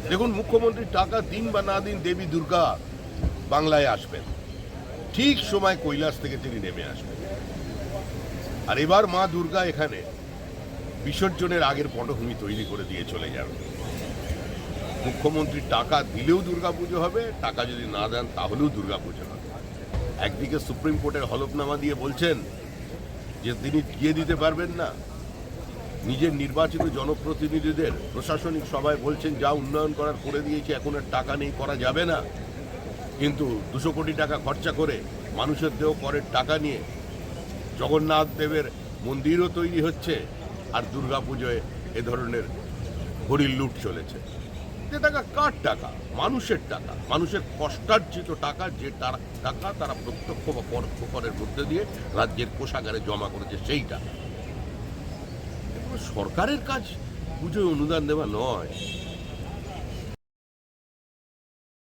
দেখুন, মুখ্যমন্ত্রী টাকা দিন বা না দিন দেবী দুর্গা বাংলায় আসবেন, ঠিক সময় কৈলাস থেকে তিনি নেমে আসবেন। আর এবার মা দুর্গা এখানে বিসর্জনের আগের পটভূমি তৈরি করে দিয়ে চলে যাবে। মুখ্যমন্ত্রী টাকা দিলেও দুর্গাপুজো হবে, টাকা যদি না দেন তাহলেও দুর্গাপুজো হবে। একদিকে সুপ্রিম কোর্টের হলফনামা দিয়ে বলছেন যে তিনি গিয়ে দিতে পারবেন না, নিজের নির্বাচিত জনপ্রতিনিধিদের প্রশাসনিক সভায় বলছেন যা উন্নয়ন করার করে দিয়েছে, এখন আর টাকা নেই, করা যাবে না। কিন্তু 200 কোটি টাকা খরচা করে মানুষের দেহ করের টাকা নিয়ে জগন্নাথ দেবের মন্দিরও তৈরি হচ্ছে, আর দুর্গাপুজোয় এ ধরনের হরির লুট চলেছে। যে টাকা কার টাকা? মানুষের টাকা, মানুষের কষ্টার্জিত টাকা, যে টাকা তারা প্রত্যক্ষ বা পরোক্ষ করের মধ্যে দিয়ে রাজ্যের কোষাগারে জমা করেছে, সেই টাকা। সরকারের কাজ পুজোয় অনুদান দেওয়া নয়।